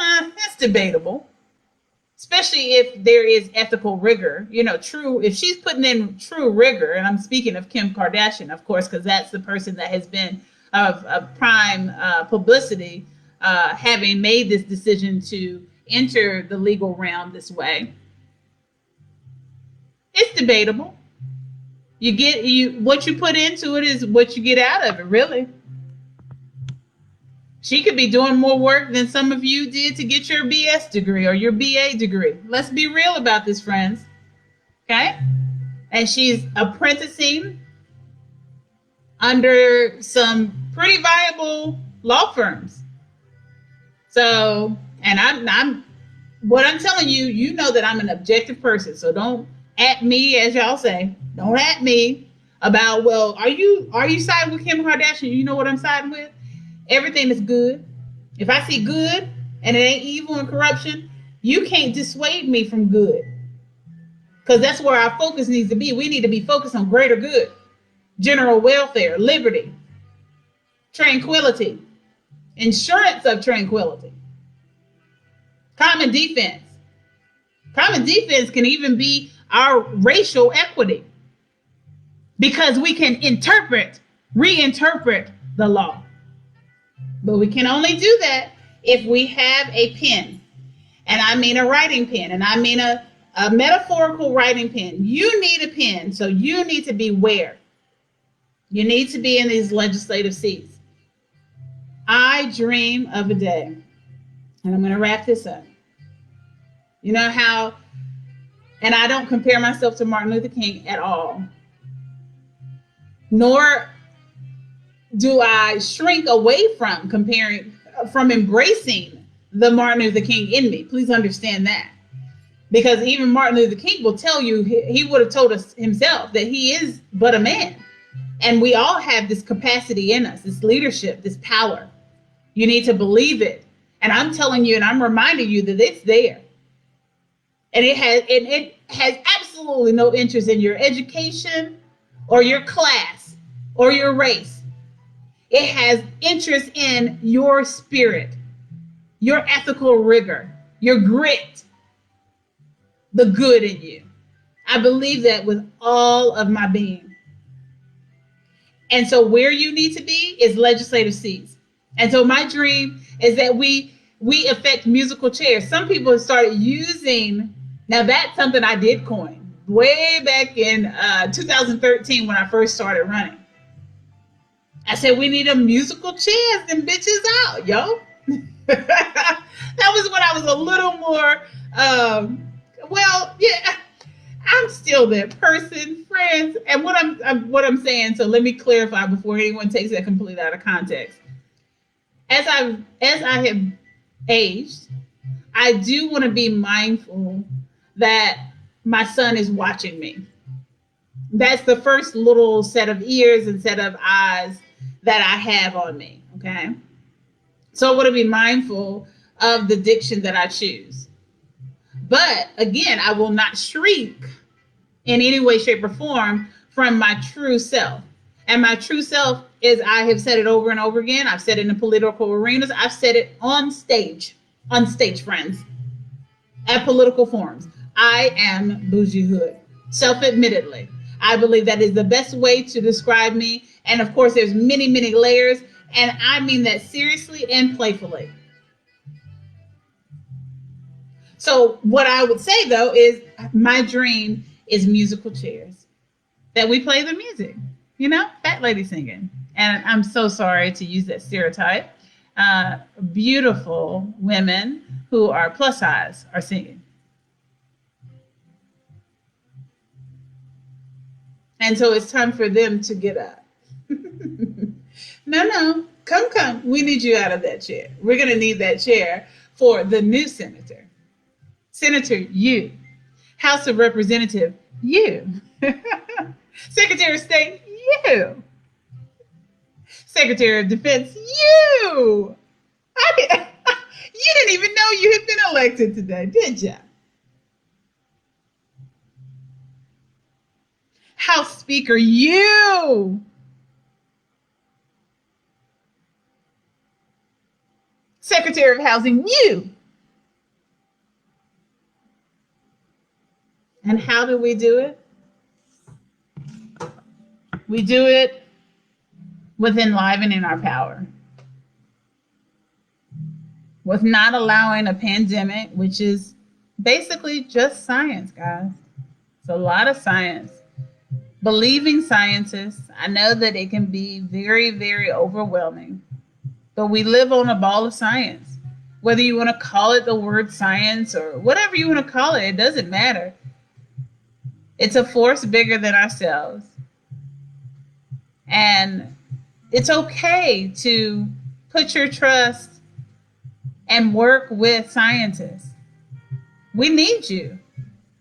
It's debatable, especially if there is ethical rigor. If she's putting in true rigor, and I'm speaking of Kim Kardashian, of course, because that's the person that has been of prime publicity, having made this decision to enter the legal realm this way. It's debatable. What you put into it is what you get out of it, really. She could be doing more work than some of you did to get your BS degree or your BA degree. Let's be real about this, friends. Okay? And she's apprenticing under some pretty viable law firms. So, and I'm what I'm telling you, you know that I'm an objective person. So don't at me, as y'all say, don't at me about, well, are you siding with Kim Kardashian? You know what I'm siding with? Everything is good. If I see good and it ain't evil and corruption, you can't dissuade me from good. Because that's where our focus needs to be. We need to be focused on greater good, general welfare, liberty, tranquility, insurance of tranquility, common defense. Common defense can even be our racial equity because we can reinterpret the law. But we can only do that if we have a pen. And I mean a writing pen, and I mean a metaphorical writing pen. You need a pen, so you need to be where? You need to be in these legislative seats. I dream of a day, and I'm going to wrap this up. You know how, and I don't compare myself to Martin Luther King at all, nor do I shrink away from embracing the Martin Luther King in me. Please understand that. Because even Martin Luther King will tell you, he would have told us himself that he is but a man. And we all have this capacity in us, this leadership, this power. You need to believe it. And I'm telling you, and I'm reminding you that it's there. And it has absolutely no interest in your education or your class or your race. It has interest in your spirit, your ethical rigor, your grit, the good in you. I believe that with all of my being. And so where you need to be is legislative seats. And so my dream is that we affect musical chairs. Some people have started using, now that's something I did coin way back in 2013 when I first started running. I said, we need a musical chairs them bitches out, yo. That was when I was a little more, I'm still that person, friends. And what I'm saying, so let me clarify before anyone takes that completely out of context. As I have aged, I do want to be mindful that my son is watching me. That's the first little set of ears and set of eyes that I have on me, okay? So I want to be mindful of the diction that I choose. But again, I will not shrink in any way, shape, or form from my true self. And my true self is, I have said it over and over again. I've said it in the political arenas. I've said it on stage, friends, at political forums. I am bougie hood, self-admittedly. I believe that is the best way to describe me. And of course, there's many, many layers. And I mean that seriously and playfully. So what I would say, though, is my dream is musical chairs, that we play the music, you know, fat lady singing. And I'm so sorry to use that stereotype. Beautiful women who are plus size are singing. And so it's time for them to get up. No, come. We need you out of that chair. We're going to need that chair for the new senator. Senator, you. House of Representative, you. Secretary of State, you. Secretary of Defense, you. You didn't even know you had been elected today, did you? House Speaker, you. Secretary of Housing, you. And how do we do it? We do it with enlivening our power, with not allowing a pandemic, which is basically just science, guys. It's a lot of science. Believing scientists, I know that it can be very, very overwhelming, but we live on a ball of science. Whether you want to call it the word science or whatever you want to call it, it doesn't matter. It's a force bigger than ourselves. And it's okay to put your trust and work with scientists. We need you.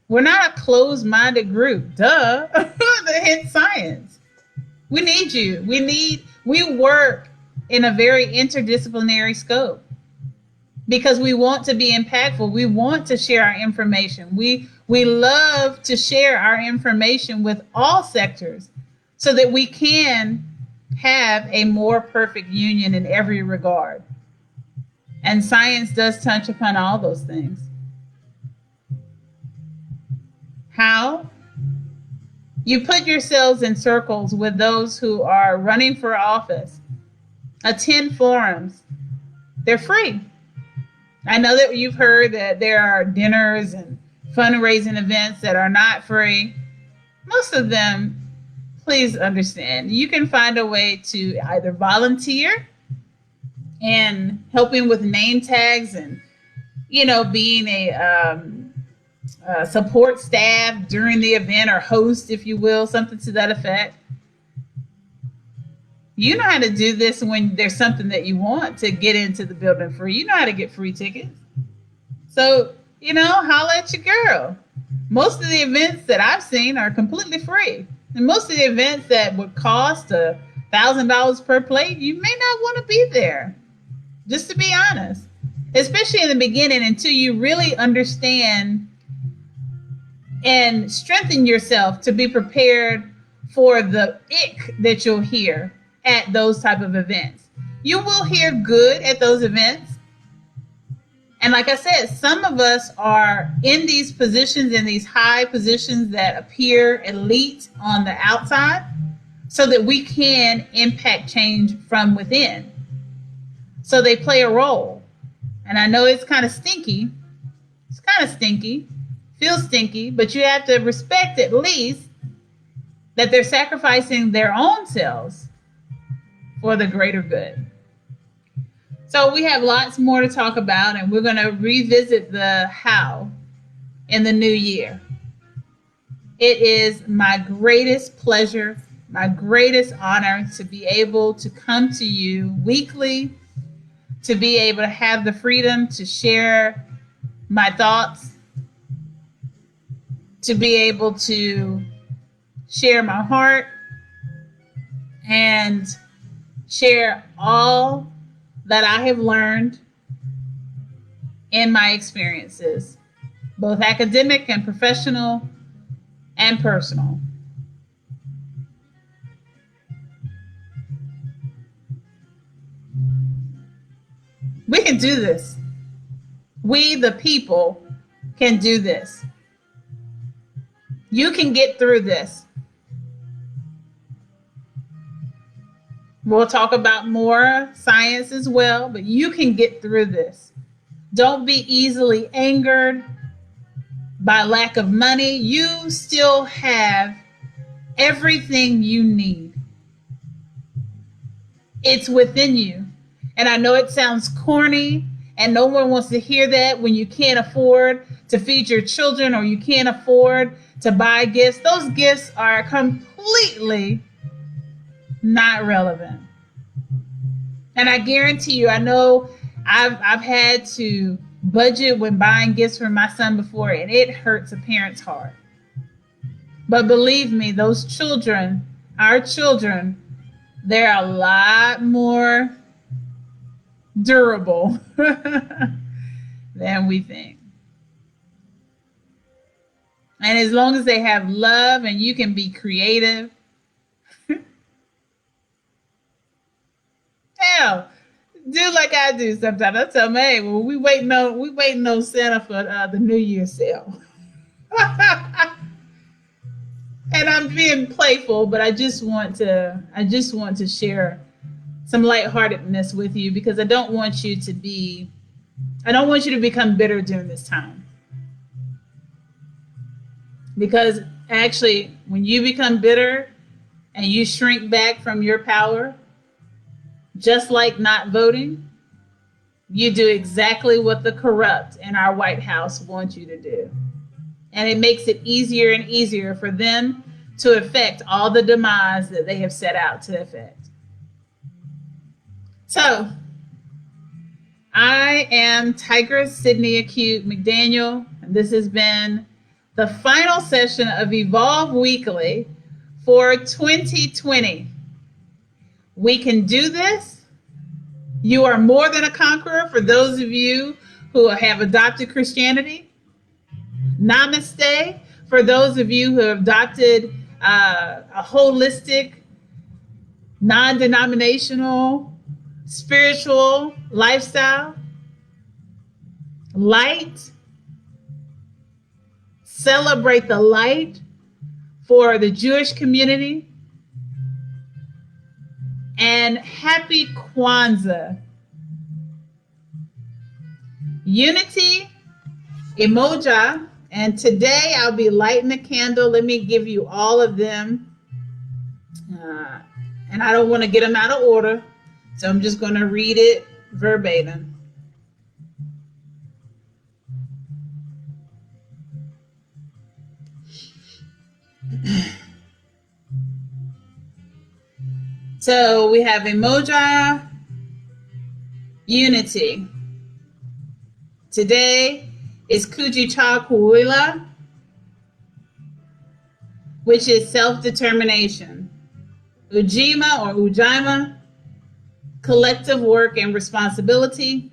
We're not a closed-minded group. Duh. The hint science. We need you. We work in a very interdisciplinary scope. because we want to be impactful. We want to share our information. We love to share our information with all sectors so that we can have a more perfect union in every regard. And science does touch upon all those things. How? You put yourselves in circles with those who are running for office. Attend forums. They're free. I know that you've heard that there are dinners and fundraising events that are not free. Most of them, please understand, you can find a way to either volunteer and helping with name tags and, being a support staff during the event, or host, if you will, something to that effect. You know how to do this when there's something that you want to get into the building free. You know how to get free tickets. So, holla at your girl. Most of the events that I've seen are completely free. And most of the events that would cost $1,000 per plate, you may not want to be there. Just to be honest. Especially in the beginning, until you really understand and strengthen yourself to be prepared for the ick that you'll hear at those type of events. You will hear good at those events. And like I said, some of us are in these positions, in these high positions that appear elite on the outside, so that we can impact change from within. So they play a role. And I know it's kind of stinky. It's kind of stinky. Feels stinky, but you have to respect at least that they're sacrificing their own selves for the greater good. So we have lots more to talk about, and we're going to revisit the how in the new year. It is my greatest pleasure, my greatest honor to be able to come to you weekly, to be able to have the freedom to share my thoughts, to be able to share my heart, and share all that I have learned in my experiences, both academic and professional and personal. We can do this. We, the people, can do this. You can get through this. We'll talk about more science as well, but you can get through this. Don't be easily angered by lack of money. You still have everything you need. It's within you. And I know it sounds corny, and no one wants to hear that when you can't afford to feed your children or you can't afford to buy gifts. Those gifts are completely not relevant. And I guarantee you, I know I've had to budget when buying gifts for my son before, and it hurts a parent's heart. But believe me, those children, our children, they're a lot more durable than we think. And as long as they have love and you can be creative, hell, do like I do sometimes. I tell them, hey, well, we waiting on Santa for the New Year's sale. And I'm being playful, but I just want to share some lightheartedness with you, because I don't want you to become bitter during this time. Because actually, when you become bitter and you shrink back from your power, just like not voting, you do exactly what the corrupt in our White House want you to do. And it makes it easier and easier for them to effect all the demise that they have set out to effect. So, I am Tigress Sydney Acute McDaniel, and this has been the final session of Evolve Weekly for 2020. We can do this. You are more than a conqueror for those of you who have adopted Christianity. Namaste for those of you who have adopted a holistic, non-denominational, spiritual lifestyle. Light. Celebrate the light for the Jewish community. And happy Kwanzaa. Unity, emoja, and today I'll be lighting a candle. Let me give you all of them. And I don't want to get them out of order, so I'm just going to read it verbatim. So we have emoja, unity. Today is Kujichakuila, which is self-determination. Ujima or Ujima, collective work and responsibility.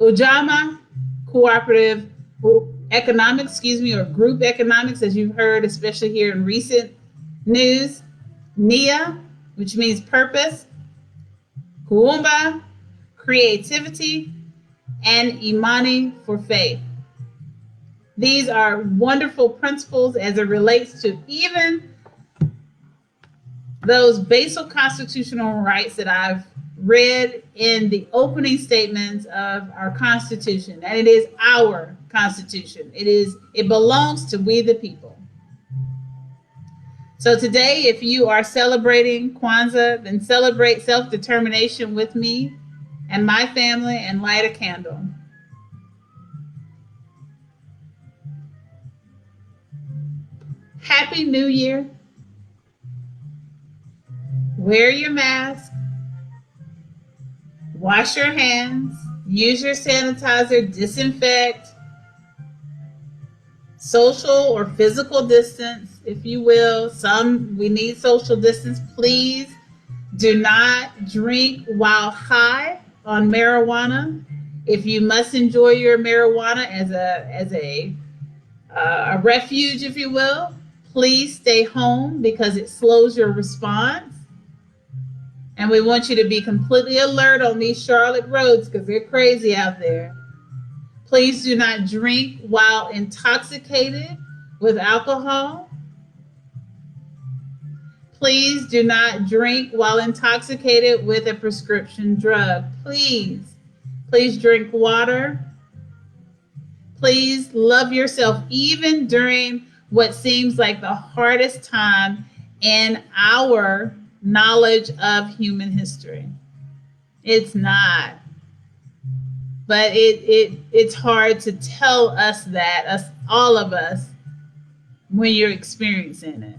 Ujama, cooperative economics, or group economics, as you've heard, especially here in recent news. Nia, which means purpose. Kuumba, creativity. And Imani for faith. These are wonderful principles as it relates to even those basic constitutional rights that I've read in the opening statements of our Constitution. And it is our Constitution. It belongs to we the people. So today, if you are celebrating Kwanzaa, then celebrate self-determination with me and my family and light a candle. Happy New Year. Wear your mask. Wash your hands. Use your sanitizer. Disinfect. Social or physical distance, if you will. We need social distance. Please do not drink while high on marijuana. If you must enjoy your marijuana as a refuge, if you will, please stay home because it slows your response. And we want you to be completely alert on these Charlotte roads because they're crazy out there. Please do not drink while intoxicated with alcohol. Please do not drink while intoxicated with a prescription drug. Please drink water. Please love yourself even during what seems like the hardest time in our knowledge of human history. It's not. But it's hard to tell us that, all of us, when you're experiencing it.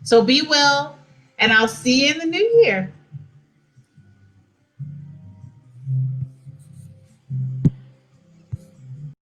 So be well, and I'll see you in the new year.